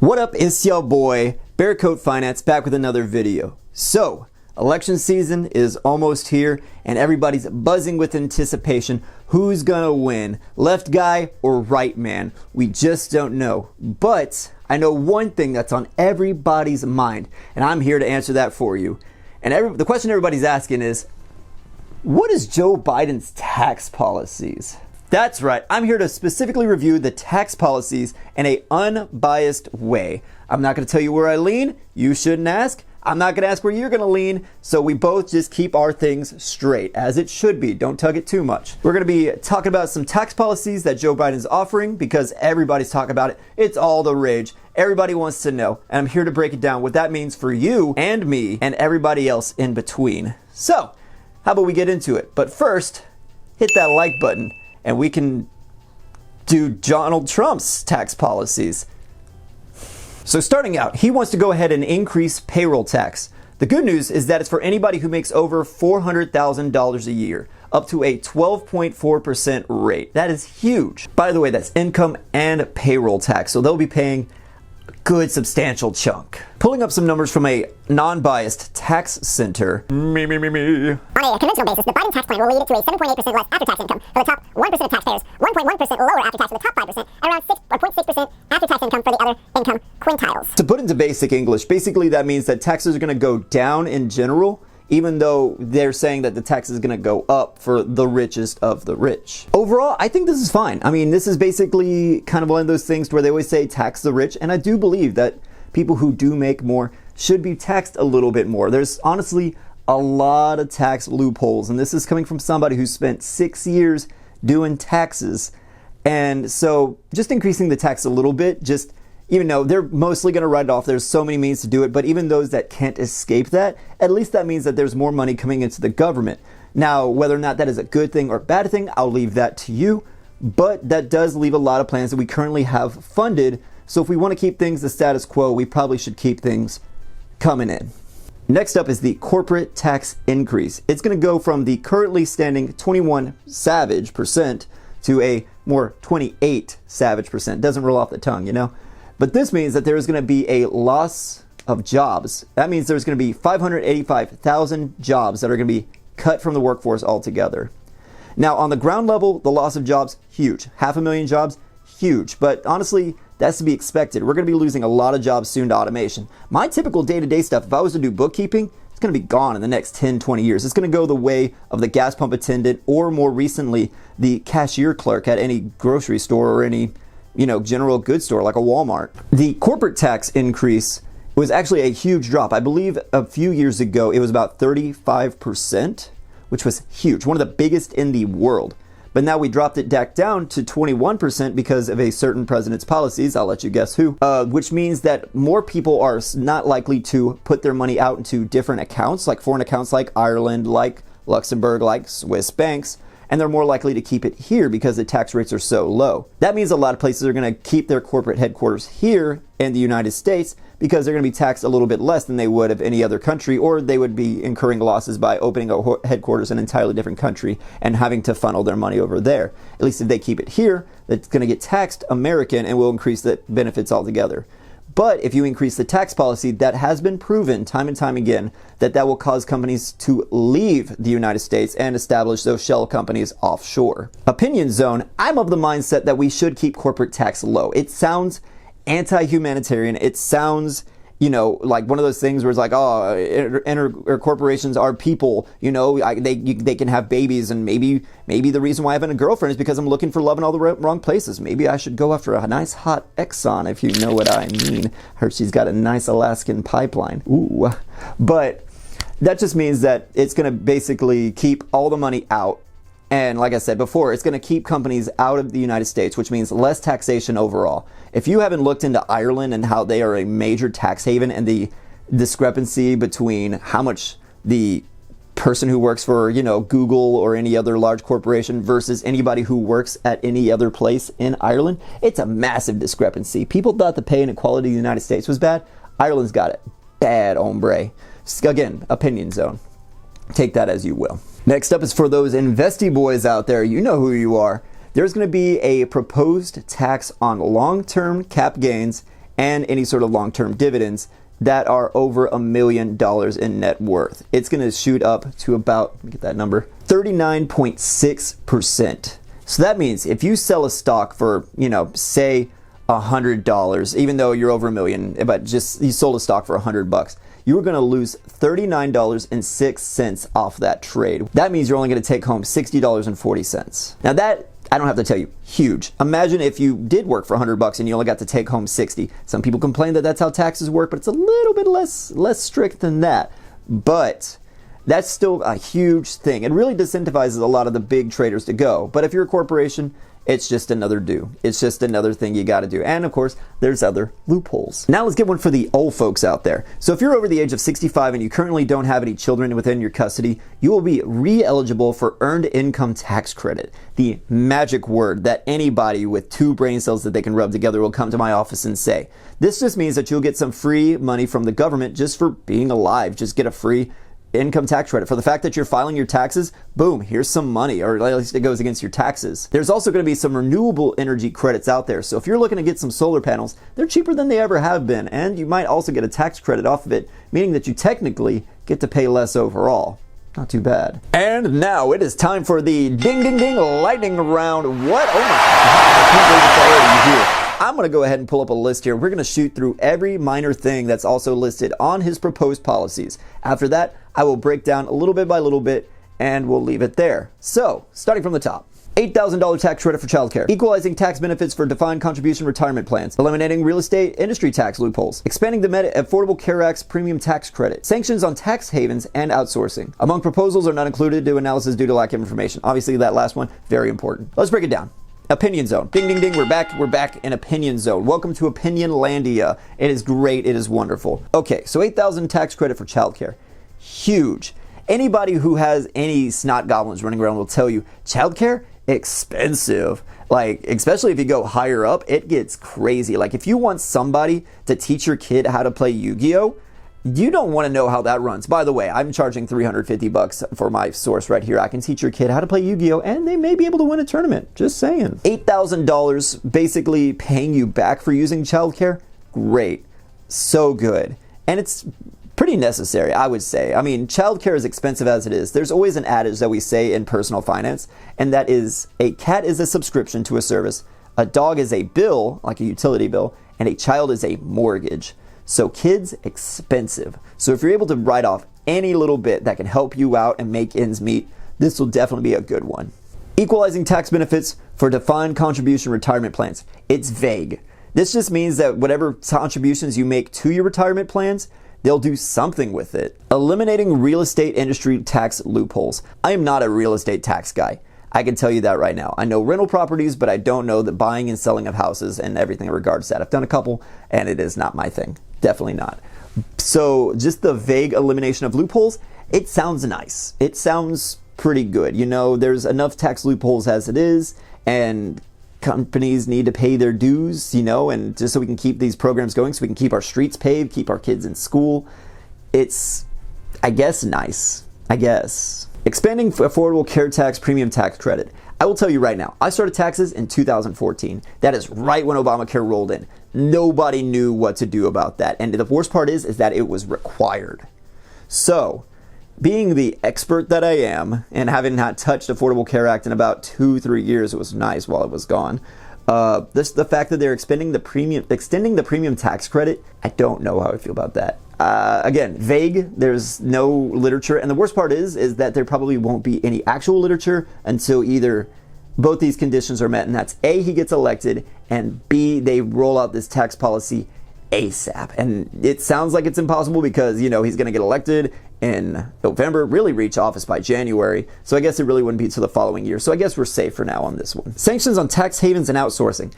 What up, it's your boy, Bearcoat Finance, back with another video. So, election season is almost here and everybody's buzzing with anticipation. Who's gonna win? Left guy or right man? We just don't know. But I know one thing that's on everybody's mind, and I'm here to answer that for you. And the question everybody's asking is, what is Joe Biden's tax policies? That's right, I'm here to specifically review the tax policies in an unbiased way. I'm not going to tell you where I lean, you shouldn't ask. I'm not going to ask where you're going to lean, so we both just keep our things straight, as it should be. Don't tug it too much. We're going to be talking about some tax policies that Joe Biden's offering because everybody's talking about it. It's all the rage. Everybody wants to know, and I'm here to break it down, what that means for you and me and everybody else in between. So, how about we get into it? But first, hit that like button and we can do Donald Trump's tax policies. So starting out, he wants to go ahead and increase payroll tax. The good news is that it's for anybody who makes over $400,000 a year, up to a 12.4% rate. That is huge. By the way, that's income and payroll tax, so they'll be paying a good substantial chunk. Pulling up some numbers from a non-biased tax center. Me. On a conventional basis, the Biden tax plan will lead to a 7.8% less after-tax income for the top 1% of taxpayers, 1.1% lower after-tax for the top 5%, and around 6.6% after-tax income for the other income quintiles. To put into basic English, basically that means that taxes are going to go down in general, even though they're saying that the tax is going to go up for the richest of the rich. Overall, I think this is fine. I mean, this is basically kind of one of those things where they always say tax the rich, and I do believe that people who do make more should be taxed a little bit more. There's honestly a lot of tax loopholes, and this is coming from somebody who spent 6 years doing taxes. And so just increasing the tax a little bit, just even though they're mostly going to write it off, there's so many means to do it, but even those that can't escape that, at least that means that there's more money coming into the government. Now, whether or not that is a good thing or bad thing, I'll leave that to you, but that does leave a lot of plans that we currently have funded. So if we want to keep things the status quo, we probably should keep things coming in. Next up is the corporate tax increase. It's going to go from the currently standing 21% to a more 28%. Doesn't roll off the tongue, you know? But this means that there is going to be a loss of jobs. That means there's going to be 585,000 jobs that are going to be cut from the workforce altogether. Now, on the ground level, the loss of jobs, huge. 500,000 jobs, huge. But honestly, that's to be expected. We're going to be losing a lot of jobs soon to automation. My typical day-to-day stuff, if I was to do bookkeeping, it's going to be gone in the next 10, 20 years. It's going to go the way of the gas pump attendant, or more recently, the cashier clerk at any grocery store or any, general goods store like a Walmart. The corporate tax increase was actually a huge drop. I believe a few years ago, it was about 35%, which was huge, one of the biggest in the world. But now we dropped it back down to 21% because of a certain president's policies. I'll let you guess who. Which means that more people are not likely to put their money out into different accounts, like foreign accounts like Ireland, like Luxembourg, like Swiss banks. And they're more likely to keep it here because the tax rates are so low. That means a lot of places are going to keep their corporate headquarters here in the United States because they're going to be taxed a little bit less than they would of any other country, or they would be incurring losses by opening a headquarters in an entirely different country and having to funnel their money over there. At least if they keep it here, that's going to get taxed American and will increase the benefits altogether. But if you increase the tax policy, that has been proven time and time again that will cause companies to leave the United States and establish those shell companies offshore. Opinion zone, I'm of the mindset that we should keep corporate tax low. It sounds anti-humanitarian. It sounds, like one of those things where it's like, or corporations are people, they can have babies, and maybe the reason why I haven't a girlfriend is because I'm looking for love in all the wrong places. Maybe I should go after a nice hot Exxon, if you know what I mean. Heard she's got a nice Alaskan pipeline. Ooh. But that just means that it's going to basically keep all the money out. And like I said before, it's going to keep companies out of the United States, which means less taxation overall. If you haven't looked into Ireland and how they are a major tax haven, and the discrepancy between how much the person who works for, Google or any other large corporation versus anybody who works at any other place in Ireland, it's a massive discrepancy. People thought the pay inequality in the United States was bad. Ireland's got it bad, hombre. Again, opinion zone. Take that as you will. Next up is for those investy boys out there. You know who you are. There's going to be a proposed tax on long-term cap gains and any sort of long-term dividends that are over $1 million in net worth. It's going to shoot up to about, let me get that number, 39.6%. So that means if you sell a stock for, say $100, even though you're over $1 million, but just you sold a stock for $100, you are going to lose $39.06 off that trade. That means you're only going to take home $60.40. Now that, I don't have to tell you, huge. Imagine if you did work for $100 and you only got to take home 60. Some people complain that that's how taxes work, but it's a little bit less strict than that. But that's still a huge thing. It really disincentivizes a lot of the big traders to go. But if you're a corporation, it's just another do. It's just another thing you got to do. And of course, there's other loopholes. Now let's get one for the old folks out there. So if you're over the age of 65 and you currently don't have any children within your custody, you will be re-eligible for Earned Income Tax Credit. The magic word that anybody with 2 brain cells that they can rub together will come to my office and say. This just means that you'll get some free money from the government just for being alive. Just get a free income tax credit for the fact that you're filing your taxes. Boom, here's some money, or at least it goes against your taxes. There's also going to be some renewable energy credits out there. So if you're looking to get some solar panels, they're cheaper than they ever have been, and you might also get a tax credit off of it, meaning that you technically get to pay less overall. Not too bad. And now it is time for the ding ding ding lightning round. What? Oh my God, I can't believe it's already here. I'm going to go ahead and pull up a list here. We're going to shoot through every minor thing that's also listed on his proposed policies. After that, I will break down a little bit by little bit, and we'll leave it there. So, starting from the top. $8,000 tax credit for childcare, equalizing tax benefits for defined contribution retirement plans, eliminating real estate industry tax loopholes, expanding the Affordable Care Act's premium tax credit, sanctions on tax havens and outsourcing. Among proposals are not included due analysis due to lack of information. Obviously, that last one, very important. Let's break it down. Opinion zone. Ding, ding, ding. We're back in opinion zone. Welcome to Opinionlandia. It is great. It is wonderful. Okay, so $8,000 tax credit for childcare. Huge. Anybody who has any snot goblins running around will tell you childcare, expensive. Like, especially if you go higher up, it gets crazy. Like, if you want somebody to teach your kid how to play Yu-Gi-Oh!, you don't want to know how that runs. By the way, I'm charging $350 for my source right here. I can teach your kid how to play Yu-Gi-Oh! And they may be able to win a tournament. Just saying. $8,000 basically paying you back for using childcare. Great. So good. And it's pretty necessary, I would say. I mean, childcare is expensive as it is. There's always an adage that we say in personal finance, and that is a cat is a subscription to a service, a dog is a bill, like a utility bill, and a child is a mortgage. So kids, expensive. So if you're able to write off any little bit that can help you out and make ends meet, this will definitely be a good one. Equalizing tax benefits for defined contribution retirement plans. It's vague. This just means that whatever contributions you make to your retirement plans, they'll do something with it. Eliminating real estate industry tax loopholes. I am not a real estate tax guy. I can tell you that right now. I know rental properties, but I don't know the buying and selling of houses and everything in regards to that. I've done a couple, and it is not my thing. Definitely not. So just the vague elimination of loopholes, it sounds nice. It sounds pretty good. You know, there's enough tax loopholes as it is, and companies need to pay their dues, you know, and just so we can keep these programs going, so we can keep our streets paved, keep our kids in school. It's, I guess, nice. I guess. Expanding Affordable Care Tax Premium Tax Credit. I will tell you right now, I started taxes in 2014. That is right when Obamacare rolled in. Nobody knew what to do about that. And the worst part is that it was required. So, being the expert that I am, and having not touched Affordable Care Act in about 2-3 years, it was nice while it was gone. The fact that they're extending the premium tax credit, I don't know how I feel about that. Again, vague. There's no literature, and the worst part is that there probably won't be any actual literature until either both these conditions are met, and that's A, he gets elected, and B, they roll out this tax policy ASAP. And it sounds like it's impossible because, you know, he's going to get elected in November, really reach office by January. So I guess it really wouldn't be till the following year. So I guess we're safe for now on this one. Sanctions on tax havens and outsourcing.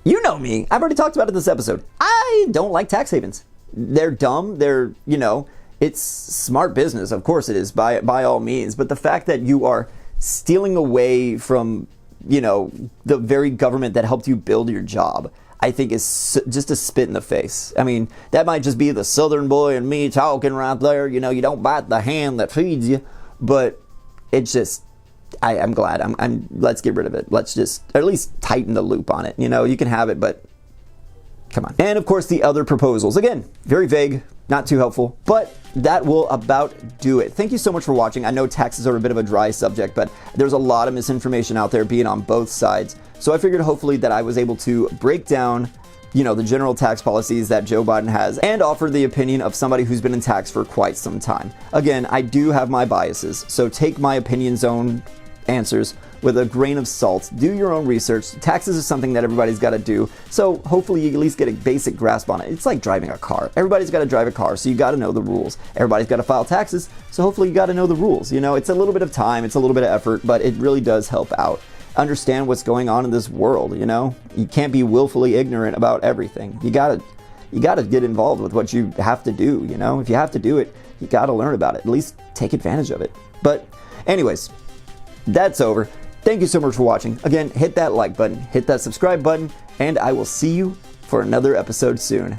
You know me. I've already talked about it in this episode. I don't like tax havens. They're dumb. They're, you know, it's smart business. Of course it is, by all means. But the fact that you are stealing away from, you know, the very government that helped you build your job, I think is just a spit in the face. I mean, that might just be the Southern boy and me talking right there. You know, you don't bite the hand that feeds you. But it's just, I'm glad. Let's get rid of it. Let's just, or at least tighten the loop on it. You know, you can have it, but Come on. And of course, the other proposals. Again, very vague, not too helpful, but that will about do it. Thank you so much for watching. I know taxes are a bit of a dry subject, but there's a lot of misinformation out there being on both sides. So I figured hopefully that I was able to break down, the general tax policies that Joe Biden has and offer the opinion of somebody who's been in tax for quite some time. Again, I do have my biases, so take my opinion zone answers with a grain of salt. Do your own research. Taxes is something that everybody's got to do, so hopefully you at least get a basic grasp on it. It's like driving a car. Everybody's got to drive a car, so you got to know the rules. Everybody's got to file taxes, so hopefully you got to know the rules. It's a little bit of time, it's a little bit of effort, but it really does help out. Understand what's going on in this world. You can't be willfully ignorant about everything. You gotta get involved with what you have to do. If you have to do it, you gotta learn about it. At least take advantage of it. But anyways, that's over. Thank you so much for watching. Again, hit that like button, hit that subscribe button, and I will see you for another episode soon.